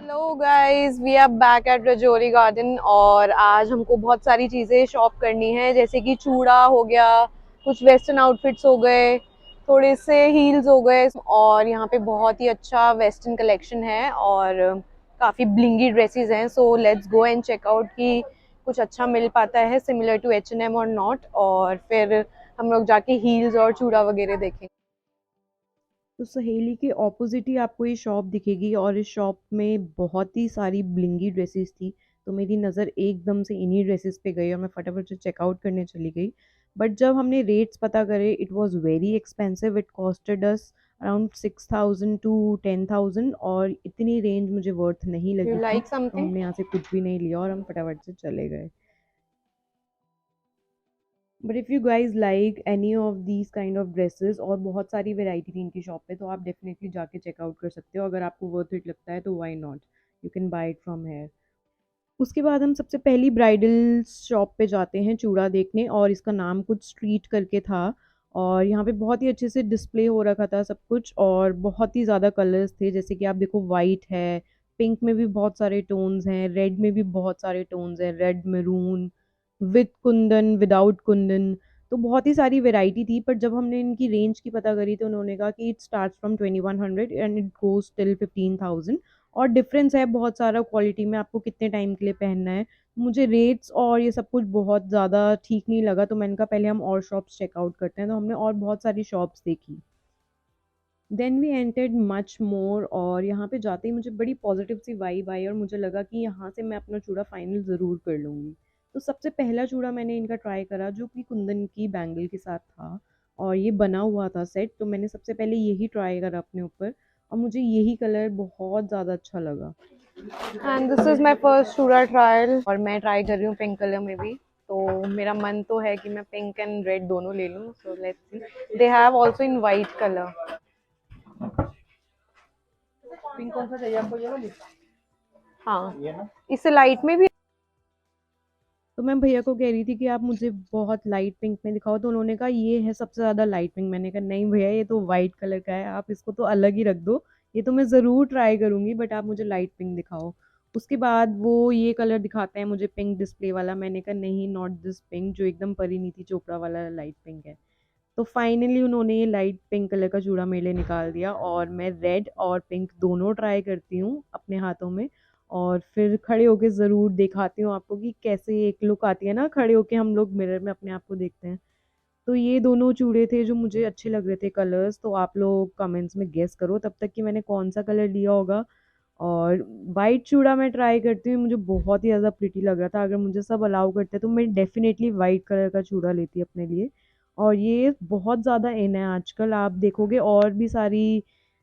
Hello guys, we are back at Rajouri Garden और आज हमको बहुत सारी चीज़ें शॉप करनी है, जैसे कि चूड़ा हो गया, कुछ वेस्टर्न आउटफिट्स हो गए, थोड़े से हील्स हो गए और यहाँ पे बहुत ही अच्छा वेस्टर्न कलेक्शन है और काफ़ी ब्लिंगी ड्रेसेस हैं। So let's go and check out कि कुछ अच्छा मिल पाता है सिमिलर टू H&M और नॉट, और फिर हम लोग जाके हील्स और चूड़ा वगैरह देखेंगे। तो सहेली के ऑपोजिट ही आपको ये शॉप दिखेगी और इस शॉप में बहुत ही सारी ब्लिंगी ड्रेसेस थी। तो मेरी नज़र एकदम से इन्हीं ड्रेसेस पे गई और मैं फटाफट से चेकआउट करने चली गई। बट जब हमने रेट्स पता करे, it was very expensive. It costed us around 6,000 to 10,000 और इतनी रेंज मुझे वर्थ नहीं You लगी थी। like तो something? हमने यहाँ से कुछ भी नहीं लिया और हम फटाफट से चले गए। But if you guys like any of these kind of dresses, और बहुत सारी वेराइटी थी इनकी शॉप पे, तो आप डेफिनेटली जाके चेकआउट कर सकते हो। अगर आपको वर्थ इट लगता है तो why not, you can buy it from here. उसके बाद हम सबसे पहली ब्राइडल शॉप पे जाते हैं चूड़ा देखने, और इसका नाम कुछ स्ट्रीट करके था। और यहाँ पे बहुत ही अच्छे से डिस्प्ले हो रखा था सब कुछ, और बहुत ही ज़्यादा कलर्स थे, जैसे कि आप देखो वाइट है, पिंक में भी बहुत सारे टोन्स हैं, रेड में भी बहुत सारे टोन्स हैं, red maroon with Kundan without Kundan. तो बहुत ही सारी वैरायटी थी। पर जब हमने इनकी रेंज की पता करी तो उन्होंने कहा कि it starts from 2100 and it goes till 15,000। और डिफरेंस है बहुत सारा क्वालिटी में, आपको कितने टाइम के लिए पहनना है। मुझे रेट्स और ये सब कुछ बहुत ज़्यादा ठीक नहीं लगा, तो मैंने कहा पहले हम और शॉप्स चेकआउट करते हैं। तो हमने और बहुत सारी शॉप्स देखी। Then we entered much more, और यहाँ पे जाते ही मुझे बड़ी पॉजिटिव सी वाइब आई और मुझे लगा कि यहाँ से मैं अपना चूड़ा फाइनल ज़रूर कर लूँगी। तो सबसे पहला चूड़ा मैंने इनका ट्राई करा, जो कि कुंदन की बैंगल के साथ था और ये बना हुआ था सेट। तो मैंने सबसे पहले यही ट्राई करा अपने ऊपर और मुझे यही कलर बहुत ज़्यादा अच्छा लगा। And this is my first चूड़ा ट्रायल, और मैं ट्राई कर रही हूँ पिंक कलर में भी। तो मेरा मन तो है कि मैं पिंक एंड रेड दोनों ले लूँ। So let's see, they have also in white colour. Pink कौन सा चाहिए आपको, ये वाली? हाँ, ये ना? इससे लाइट में भी। तो मैं भैया को कह रही थी कि आप मुझे बहुत लाइट पिंक में दिखाओ, तो उन्होंने कहा ये है सबसे ज़्यादा लाइट पिंक। मैंने कहा नहीं भैया, ये तो वाइट कलर का है, आप इसको तो अलग ही रख दो। ये तो मैं ज़रूर ट्राई करूँगी, बट आप मुझे लाइट पिंक दिखाओ। उसके बाद वो ये कलर दिखाते हैं मुझे, पिंक डिस्प्ले वाला। मैंने कहा नहीं, नॉट दिस पिंक, जो एकदम परिणीति चोपड़ा वाला लाइट पिंक है। तो फाइनली उन्होंने ये लाइट पिंक कलर का चूड़ा मेरे लिए निकाल दिया, और मैं रेड और पिंक दोनों ट्राई करती हूँ अपने हाथों में। और फिर खड़े होके ज़रूर दिखाती हूँ आपको कि कैसे एक लुक आती है ना, खड़े होके हम लोग मिरर में अपने आप को देखते हैं। तो ये दोनों चूड़े थे जो मुझे अच्छे लग रहे थे कलर्स। तो आप लोग कमेंट्स में गेस करो तब तक कि मैंने कौन सा कलर लिया होगा। और वाइट चूड़ा मैं ट्राई करती हूँ, मुझे बहुत ही ज़्यादा प्रिटी लग रहा था। अगर मुझे सब अलाउ करते तो मैं डेफिनेटली वाइट कलर का चूड़ा लेती अपने लिए। और ये बहुत ज़्यादा इन है आजकल, आप देखोगे और भी सारी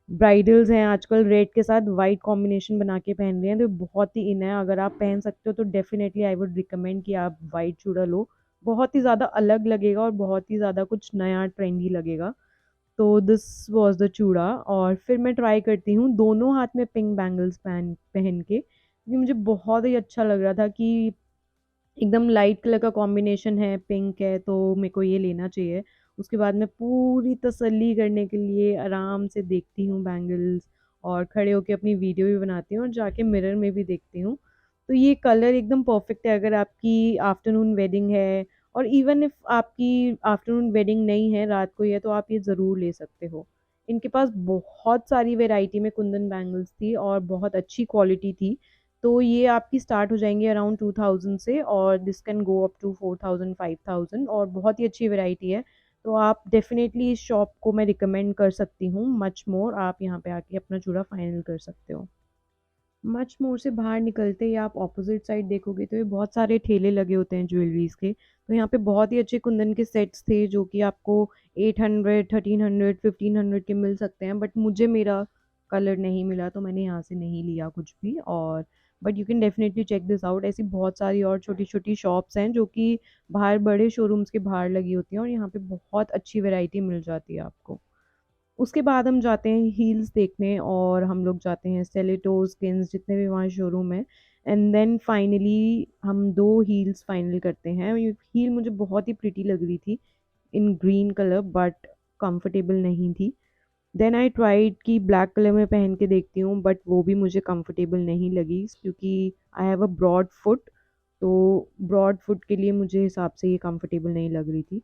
ब्राइडल्स हैं आजकल रेड के साथ वाइट कॉम्बिनेशन बना के पहन रही हैं। तो बहुत ही इन है, अगर आप पहन सकते हो तो डेफिनेटली आई वुड रिकमेंड कि आप वाइट चूड़ा लो। बहुत ही ज़्यादा अलग लगेगा और बहुत ही ज़्यादा कुछ नया ट्रेंडी लगेगा। तो दिस वाज द चूड़ा। और फिर मैं ट्राई करती हूँ दोनों हाथ में पिंक बैंगल्स पहन पहन के, क्योंकि मुझे बहुत ही अच्छा लग रहा था कि एकदम लाइट कलर का कॉम्बिनेशन है, पिंक है, तो मेरे को ये लेना चाहिए। उसके बाद मैं पूरी तसल्ली करने के लिए आराम से देखती हूँ बैंगल्स, और खड़े होके अपनी वीडियो भी बनाती हूँ और जाके मिरर में भी देखती हूँ। तो ये कलर एकदम परफेक्ट है अगर आपकी आफ्टरनून वेडिंग है, और इवन इफ आपकी आफ्टरनून वेडिंग नहीं है, रात को ही है, तो आप ये ज़रूर ले सकते हो। इनके पास बहुत सारी वैरायटी में कुंदन बैंगल्स थी और बहुत अच्छी क्वालिटी थी। तो ये आपकी स्टार्ट हो जाएंगी अराउंड 2000 से, और this can go up to 4000 5000, और बहुत ही अच्छी वैरायटी है। तो आप डेफिनेटली इस शॉप को मैं रिकमेंड कर सकती हूँ। मच मोर, आप यहाँ पे आके अपना चूड़ा फाइनल कर सकते हो। मच मोर से बाहर निकलते ही आप ऑपोजिट साइड देखोगे तो ये बहुत सारे ठेले लगे होते हैं ज्वेलरीज के। तो यहाँ पे बहुत ही अच्छे कुंदन के सेट्स थे जो कि आपको 800 1300 1500 के मिल सकते हैं। बट मुझे मेरा कलर नहीं मिला, तो मैंने यहाँ से नहीं लिया कुछ भी। और but you can definitely check this out, ऐसी बहुत सारी और छोटी छोटी शॉप्स हैं जो कि बाहर बड़े शोरूम्स के बाहर लगी होती हैं, और यहाँ पे बहुत अच्छी वैरायटी मिल जाती है आपको। उसके बाद हम जाते हैं हील्स देखने, और हम लोग जाते हैं सेलेटो स्किन्स, जितने भी वहाँ शोरूम है। एंड देन फाइनली हम दो हील्स फाइनल करते हैं। ये हील मुझे बहुत ही प्रिटी लग रही थी इन ग्रीन कलर, बट कंफर्टेबल नहीं थी। देन आई ट्राइड कि ब्लैक कलर में पहन के देखती हूँ, बट वो भी मुझे कंफर्टेबल नहीं लगी क्योंकि I have a broad foot, तो ब्रॉड फुट के लिए मुझे हिसाब से ये कंफर्टेबल नहीं लग रही थी।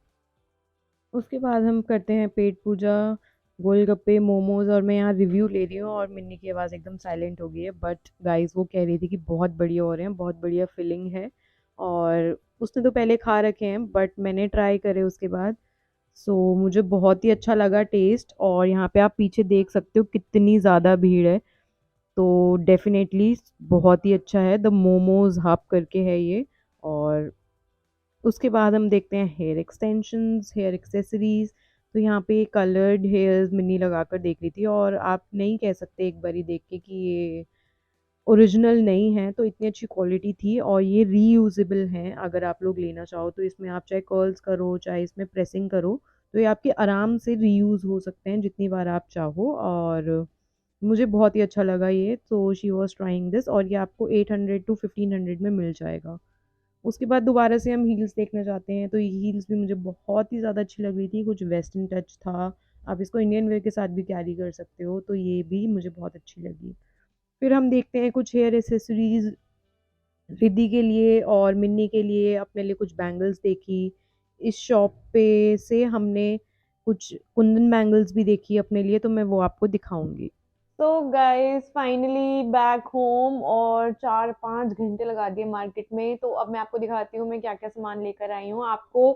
उसके बाद हम करते हैं पेट पूजा, गोलगप्पे, मोमोज़, और मैं यहाँ रिव्यू ले रही हूँ और मिन्नी की आवाज़ एकदम साइलेंट हो गई है, बट गाइस वो कह रही थी कि बहुत बढ़िया हो रहे हैं, बहुत बढ़िया फिलिंग है। और उसने तो पहले खा रखे हैं बट मैंने ट्राई करे उसके बाद, सो मुझे बहुत ही अच्छा लगा टेस्ट। और यहाँ पे आप पीछे देख सकते हो कितनी ज़्यादा भीड़ है, तो डेफिनेटली बहुत ही अच्छा है। द मोमोज हब करके है ये। और उसके बाद हम देखते हैं हेयर एक्सटेंशंस, हेयर एक्सेसरीज। तो यहाँ पे कलर्ड हेयर्स मिनी लगा कर देख रही थी, और आप नहीं कह सकते एक बारी देख के कि ये ओरिजिनल नहीं है, तो इतनी अच्छी क्वालिटी थी। और ये रीयूजेबल हैं, अगर आप लोग लेना चाहो तो इसमें आप चाहे कर्ल्स करो चाहे इसमें प्रेसिंग करो, तो ये आपके आराम से रीयूज हो सकते हैं जितनी बार आप चाहो। और मुझे बहुत ही अच्छा लगा ये, तो शी वॉज ट्राइंग दिस, और ये आपको 800 टू 1500 में मिल जाएगा। उसके बाद दोबारा से हम हील्स देखना चाहते हैं, तो ये हील्स भी मुझे बहुत ही ज़्यादा अच्छी लग रही थी, कुछ वेस्टर्न टच था। आप इसको इंडियन वेयर के साथ भी कैरी कर सकते हो, तो ये भी मुझे बहुत अच्छी लगी। फिर हम देखते हैं कुछ हेयर एसेसरीज रिद्धि के लिए और मिन्नी के लिए, अपने लिए कुछ बैंगल्स देखी। इस शॉप पे से हमने कुछ कुंदन बैंगल्स भी देखी अपने लिए, तो मैं वो आपको दिखाऊंगी। तो गाइस फाइनली बैक होम, और 4-5 घंटे लगा दिए मार्केट में। तो अब मैं आपको दिखाती हूँ मैं क्या क्या सामान लेकर आई हूँ। आपको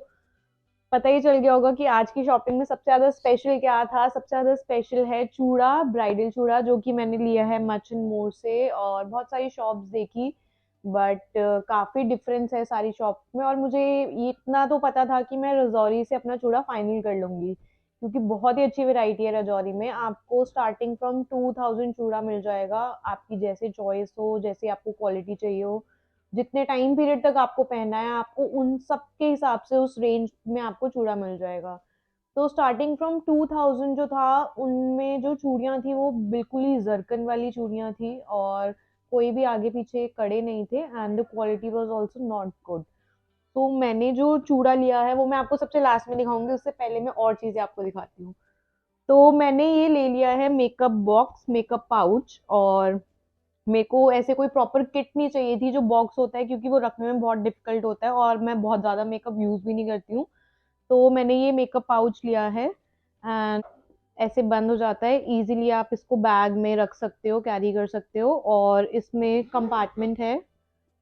पता ही चल गया होगा कि आज की शॉपिंग में सबसे ज्यादा स्पेशल क्या था। सबसे ज्यादा स्पेशल है चूड़ा, ब्राइडल चूड़ा, जो कि मैंने लिया है मच एंड मोर से। और बहुत सारी शॉप्स देखी, बट काफी डिफरेंस है सारी शॉप में। और मुझे ये इतना तो पता था कि मैं रजौरी से अपना चूड़ा फाइनल कर लूंगी, क्योंकि बहुत ही अच्छी वैरायटी है रजौरी में। आपको स्टार्टिंग फ्रॉम 2000 चूड़ा मिल जाएगा, आपकी जैसे चॉइस हो, जैसे आपको क्वालिटी चाहिए हो, जितने टाइम पीरियड तक आपको पहनना है, आपको उन सब के हिसाब से उस रेंज में आपको चूड़ा मिल जाएगा। तो स्टार्टिंग फ्रॉम 2000 जो था, उनमें जो चूड़ियाँ थी वो बिल्कुल ही जरकन वाली चूड़ियाँ थी, और कोई भी आगे पीछे कड़े नहीं थे, and the quality was also not good. तो मैंने जो चूड़ा लिया है वो मैं आपको सबसे लास्ट में दिखाऊंगी, उससे पहले मैं और चीजें आपको दिखाती हूँ। तो मैंने ये ले लिया है मेकअप बॉक्स, मेकअप पाउच। और मेरे को ऐसे कोई प्रॉपर किट नहीं चाहिए थी जो बॉक्स होता है, क्योंकि वो रखने में बहुत डिफिकल्ट होता है और मैं बहुत ज़्यादा मेकअप यूज़ भी नहीं करती हूँ। तो मैंने ये मेकअप पाउच लिया है, एंड ऐसे बंद हो जाता है इजीली। आप इसको बैग में रख सकते हो, कैरी कर सकते हो। और इसमें कंपार्टमेंट है,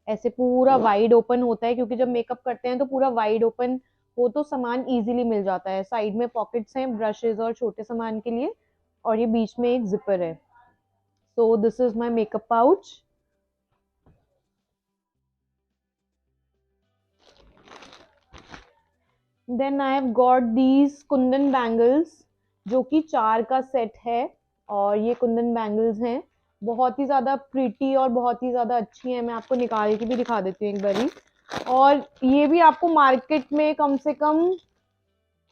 ऐसे पूरा वाइड ओपन होता है, क्योंकि जब मेकअप करते हैं तो पूरा वाइड ओपन हो तो सामान इजीली मिल जाता है। साइड में पॉकेट्स हैं ब्रशेज और छोटे सामान के लिए, और ये बीच में एक जिपर है। So this is my makeup pouch. Then I have got these kundan bangles, जो कि 4 का सेट है। और ये कुंदन बैंगल्स हैं, बहुत ही ज़्यादा प्रिटी और बहुत ही ज़्यादा अच्छी हैं। मैं आपको निकाल के भी दिखा देती हूँ एक बारी। और ये भी आपको मार्केट में कम से कम,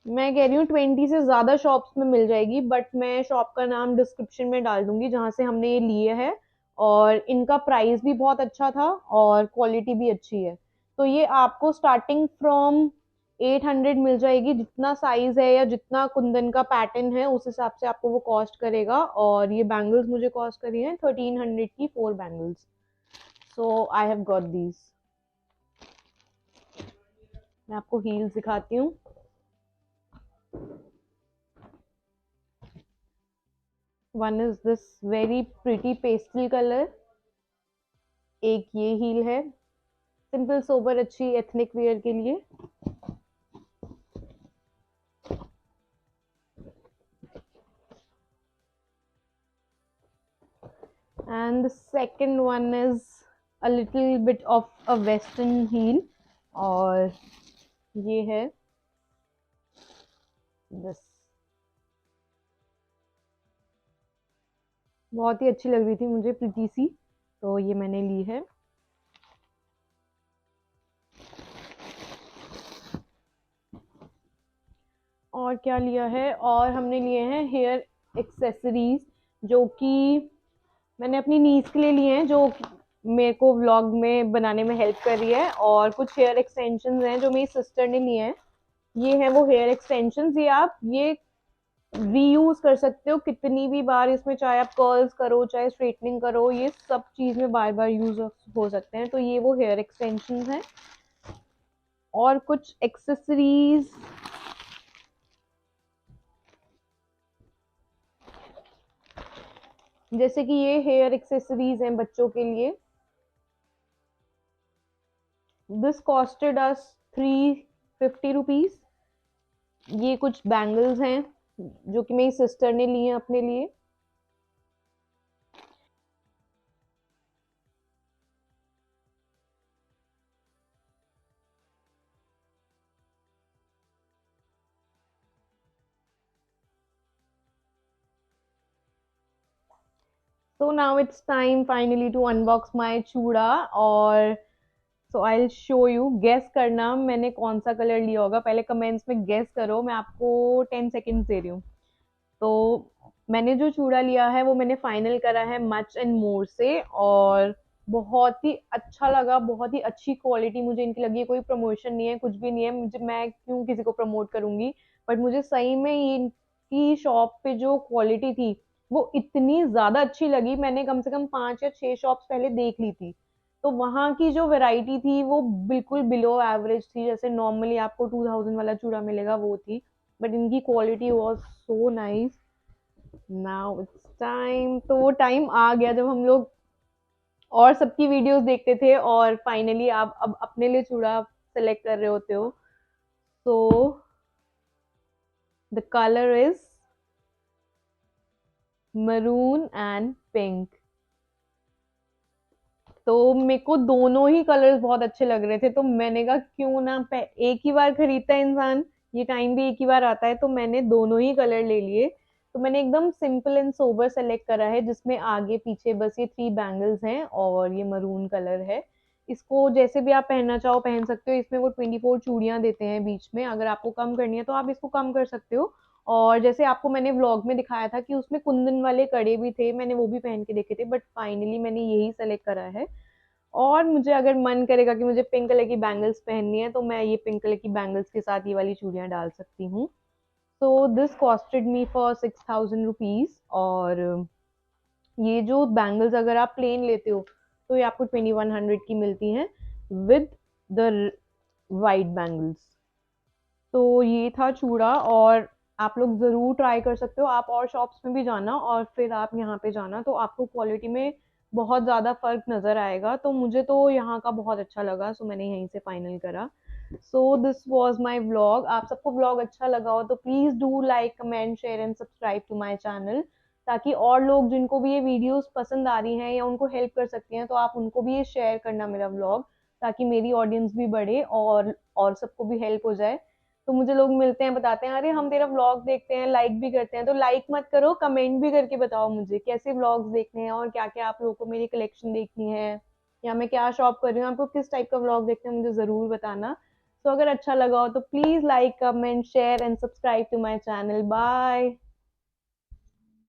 मैं कह रही हूँ 20 से ज़्यादा शॉप्स में मिल जाएगी, बट मैं शॉप का नाम डिस्क्रिप्शन में डाल दूंगी जहाँ से हमने ये लिए है। और इनका प्राइस भी बहुत अच्छा था और क्वालिटी भी अच्छी है। तो ये आपको स्टार्टिंग फ्रॉम 800 मिल जाएगी, जितना साइज है या जितना कुंदन का पैटर्न है उस हिसाब से आपको वो कॉस्ट करेगा। और ये बैंगल्स मुझे कॉस्ट करी है 1300 की 4 bangles. So I have got these. मैं आपको हील्स दिखाती हूँ। One is this very pretty pastel colour, एक ये हील है, सिंपल सोबर अच्छी एथनिक वेयर के लिए। And the second one is a little bit of a western heel, और ये है दिस। बहुत ही अच्छी लग रही थी मुझे, प्रीति सी, तो ये मैंने ली है। और क्या लिया है, और हमने लिए हैं हेयर एक्सेसरीज, जो कि मैंने अपनी नीज के लिए लिए हैं, जो मेरे को व्लॉग में बनाने में हेल्प कर रही है। और कुछ हेयर एक्सटेंशंस हैं जो मेरी सिस्टर ने लिए हैं। ये हैं वो हेयर एक्सटेंशंस। ये आप ये रीयूज कर सकते हो कितनी भी बार इसमें, चाहे आप कर्ल्स करो चाहे स्ट्रेटनिंग करो, ये सब चीज में बार बार यूज हो सकते हैं। तो ये वो हेयर एक्सटेंशन है। और कुछ एक्सेसरीज, जैसे कि ये हेयर एक्सेसरीज हैं बच्चों के लिए। This costed us 350 rupees. ये कुछ बैंगल्स हैं जो कि मेरी सिस्टर ने लिए हैं अपने लिए। So now it's time finally to unbox my चूड़ा। और सो आई शो यू, गेस करना मैंने कौन सा कलर लिया होगा। पहले कमेंट्स में गेस करो, मैं आपको 10 सेकेंड्स दे रही हूँ। तो मैंने जो चूड़ा लिया है वो मैंने फाइनल करा है मच एंड मोर से, और बहुत ही अच्छा लगा, बहुत ही अच्छी क्वालिटी मुझे इनकी लगी है। कोई प्रमोशन नहीं है, कुछ भी नहीं है, मुझे, मैं क्यों किसी को प्रमोट करूंगी, बट मुझे सही में ये इनकी शॉप पे जो क्वालिटी थी वो इतनी ज्यादा अच्छी लगी। मैंने कम से कम 5 या 6 शॉप्स पहले देख ली थी, तो वहां की जो वैरायटी थी वो बिल्कुल बिलो एवरेज थी। जैसे नॉर्मली आपको 2000 वाला चूड़ा मिलेगा वो थी, बट इनकी quality was so nice. Now it's time, तो वो टाइम आ गया जब हम लोग और सबकी वीडियोस देखते थे और फाइनली आप अब अपने लिए चूड़ा सेलेक्ट कर रहे होते हो। So the colour is maroon and pink. तो मेरे को दोनों ही कलर्स बहुत अच्छे लग रहे थे, तो मैंने कहा क्यों ना, एक ही बार खरीदता है इंसान, ये टाइम भी एक ही बार आता है, तो मैंने दोनों ही कलर ले लिए। तो मैंने एकदम सिंपल एंड सोबर सेलेक्ट करा है, जिसमें आगे पीछे बस ये 3 बैंगल्स हैं और ये मरून कलर है। इसको जैसे भी आप पहनना चाहो पहन सकते हो। इसमें वो 24 चूड़ियां देते हैं बीच में, अगर आपको कम करनी है तो आप इसको कम कर सकते हो। और जैसे आपको मैंने व्लॉग में दिखाया था कि उसमें कुंदन वाले कड़े भी थे, मैंने वो भी पहन के देखे थे, बट फाइनली मैंने यही सेलेक्ट करा है। और मुझे अगर मन करेगा कि मुझे पिंक कलर की बैंगल्स पहननी है, तो मैं ये पिंक कलर की बैंगल्स के साथ ये वाली चूड़ियां डाल सकती हूँ। So this costed me for 6000 rupees. और ये जो बैंगल्स अगर आप प्लेन लेते हो तो ये आपको 2100 की मिलती हैं विद द वाइट बैंगल्स। तो ये था चूड़ा, और आप लोग जरूर ट्राई कर सकते हो। आप और शॉप्स में भी जाना और फिर आप यहाँ पे जाना, तो आपको क्वालिटी में बहुत ज्यादा फर्क नजर आएगा। तो मुझे तो यहाँ का बहुत अच्छा लगा, सो मैंने यहीं से फाइनल करा। So this was my vlog. आप सबको व्लॉग अच्छा लगा हो तो please do like comment share and subscribe to my channel, ताकि और लोग जिनको भी ये वीडियोस पसंद आ रही हैं या उनको हेल्प कर सकती हैं, तो आप उनको भी ये शेयर करना मेरा व्लॉग, ताकि मेरी ऑडियंस भी बढ़े और सबको भी हेल्प हो जाए। तो मुझे लोग मिलते हैं, बताते हैं अरे हम तेरा व्लॉग देखते हैं, लाइक भी करते हैं। तो लाइक मत करो, कमेंट भी करके बताओ मुझे कैसे व्लॉग्स देखने हैं और क्या क्या आप लोगों को मेरी कलेक्शन देखनी है, या मैं क्या शॉप कर रही हूँ, आपको किस टाइप का व्लॉग देखते हैं, मुझे जरूर बताना। तो अगर अच्छा लगा हो तो please like comment share and subscribe to my channel. Bye.